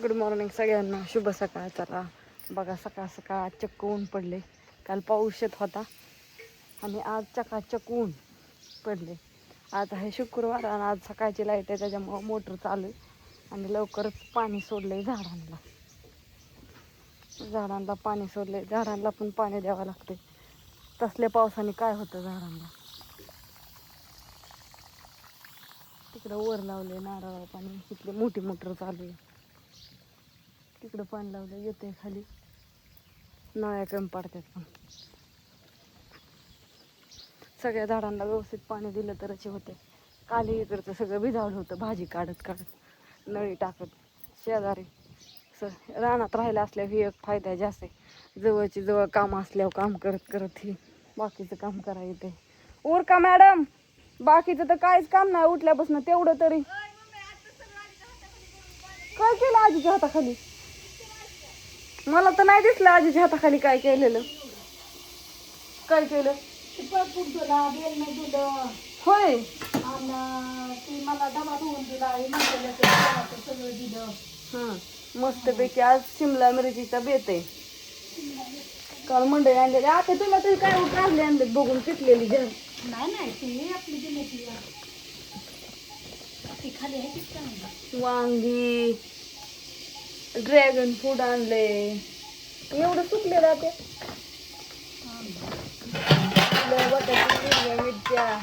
Good morning सगळ्यांना, शुभ सकाळ. चला बघा, सकाळ सकाळ चक्क ऊन पडले. काल पाऊस येत होता आणि आज चकाचक ऊन पडले. आज आहे शुक्रवार आणि आज सकाळची लाईट आहे, त्याच्यामुळं मोटर चालू आहे आणि लवकरच पाणी सोडलं आहे झाडांना. झाडांना पाणी सोडले, झाडांना पण पाणी द्यावं लागते. तसल्या पावसाने काय होतं झाडांना. तिकडं वर लावले नारळ पाणी, तिकडे मोठी मोटर चालू आहे. तिकडं पाणी लावलं, येते खाली, नळ्या कमी पडतात. पण सगळ्या झाडांना व्यवस्थित पाणी दिलं तरच होते. काल इकडचं सगळं भिजावलं होतं, भाजी काढत काढत नळी टाकत. शेजारी रानात राहायला असल्यावर ही एक फायदा जास्त आहे. जवळची जवळ काम असल्यावर काम करत करत ही बाकीचं काम करायचं. उर का मॅडम, बाकीचं तर काहीच काम नाही. उठल्यापासून तेवढं तरी काय केलं आजीच्या हाताखाली? मला तर नाही दिसलं आजीच्या हाताखाली काय केलेलं. काय केलं? होय, मला डबा धुवून दिला, सगळं दिलं. मस्तपैकी आज शिमला मिरचीचा बेत आहे. काल मंडई आणलेली. आता तुला तरी काय काढले आणले बघून पिकलेली जर नाही ती आपली दिली ती खाली आहे. वांगी, ड्रॅगन फ्रूट आणले. एवढं सुकले राहते. मिरच्या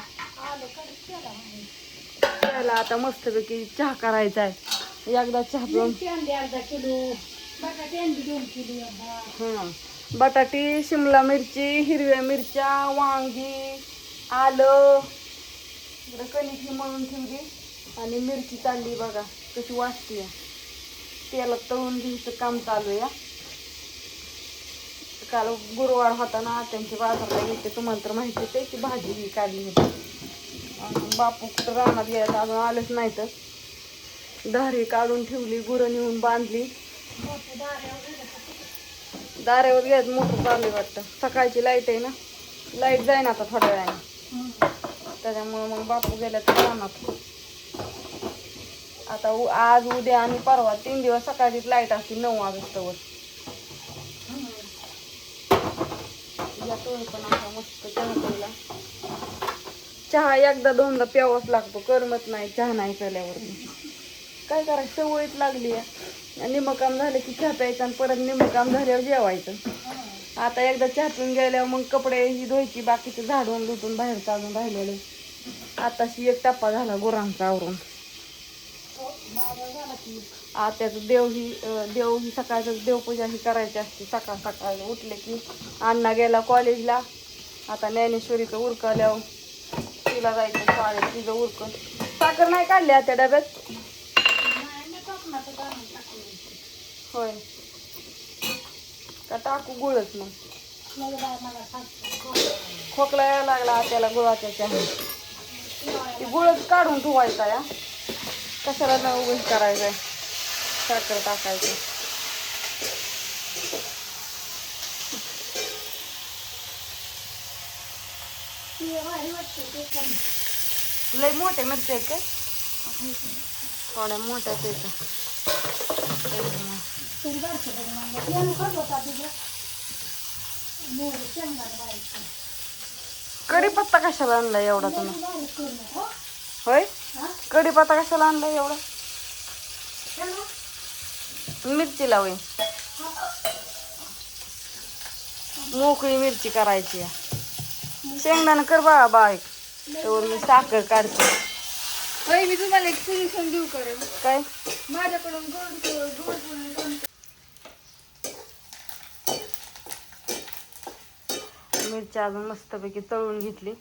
त्याला आता मस्तपैकी चहा करायचा आहे. एकदा चहा पिऊन अर्धा किलो बटाटे आणली, 2 किलो. बटाटी, शिमला मिरची, हिरव्या मिरच्या, वांगी, आलं, कणिक मळून ठेवली आणि मिरची चालली बघा कशी वाजते. त्याला तळून घ्यायचं काम चालू आहे. काल गुरुवार होता ना, त्यांची बाजारला गेले. तुम्हाला तर माहितीच आहे की भाजी काढली होती. बापू कुठं रानात गेलं अजून आलंच नाही. तर दारी काढून ठेवली, गुरं नेऊन बांधली. दाऱ्यावर घ्यायचं मोठं चालू वाटतं. सकाळची लाईट आहे ना, लाईट जाईन आता थोड्या वेळाने. त्याच्यामुळं मग बापू गेल्या तर रानात. आता आज उद्या आणि परवा 3 दिवस सकाळचीच लाईट असते 9 वाजतावर. पण असा मस्त चहा. चहा एकदा दोनदा प्यावाच लागतो, करमत नाही चहा नाही प्याल्यावर. काय करायचं, सवयच लागली आहे. निमकाम झालं की चहा प्यायचा आणि परत निमकाम झाल्यावर जेवायचं. आता एकदा चहा पिऊन गेल्यावर मग कपडे ही धुवायची, बाकीचं झाडून लुटून बाहेर चालून राहिलेलं. आताशी एक टप्पा झाला गुरांचा आवरून. त्याचं देव ही सकाळचं देवपूजा ही करायची असते. सकाळ सकाळी उठले की अण्णा गेला कॉलेजला. आता ज्ञानेश्वरीचं उरकल्यावर तिला जायचं शाळेत. तिचं उरकून साखर नाही काढली त्या डब्यात. होय का टाकू गुळच? मग खोकला यायला लागला त्याला गुळाच्या चहा. ती गुळच काढून ठेवायचा या, कशाला न उघड करायचंय, साखर टाकायचं. लय मोठे मिरची आहेत काय? थोड्या मोठ्याच आहेत. कढीपत्ता कशाला आणला एवढा तुम्ही? होय, कढीपत्ता कशाला आणला एवढा? मिरची लावून मोकळी मिरची करायची. शेंगदाणा कर बाळा बारीक, तर मी साखर काढते. होय, मी तुम्हाला एक सोल्युशन देऊ करेल. काय? माझ्याकडून मिरची अजून मस्तपैकी तळून घेतली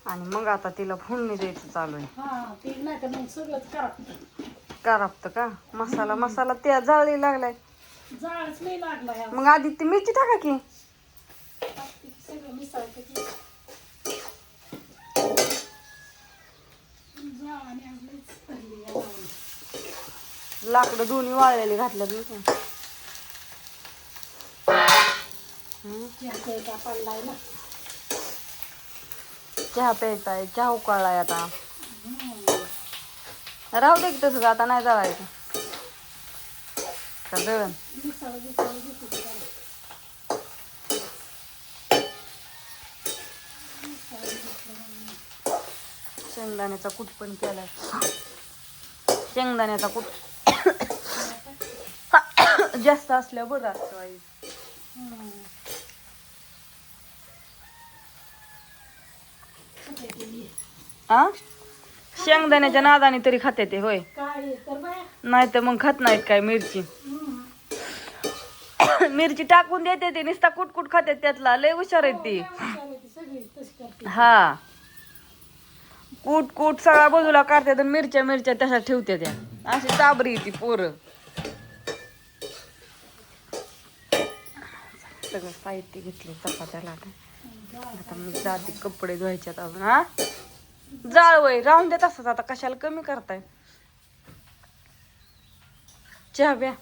आणि मग आता तिला फोडणी द्यायचं चालू आहे. करापत का मसाला त्या जाळी लागलाय. जाळच नाही लागला. मग आधी ती मिरची टाका की. लाकडं दोन्ही वाळलेली घातल्यात मी. चहा प्यायचा आहे, चहा उकळलाय आता. राहू दे की तसंच, आता नाही जाळायचं. का दळण? मिसळ घेते त्याला. शेंगदाण्याचा कूट पण केलाय. शेंगदाण्याचा कूट जास्त असल्यावर बरं असतं आई. आ शेंगदाण्याच्या नादाने तरी खाते ते होय, काय तर बाया. नाही तर मग खात नाहीत काय मिरची. मिरची टाकून देते ते नुसता कुटकुट खाते, त्यातला लय हुशार आहे ती. सगळी तशी करते. हा कूट कूट सगळा बाजूला काढते तर मिरच्या मिरच्या तशा ठेवते त्या. अशी चाबरी ती पोरं. सगळं साहित्य घेतले चपात्याला. आता मी जाते कपडे धुवायच्यात अजून. हा जाळ वय राहून देत असत, आता कशाला कमी करताय. चहा प्या.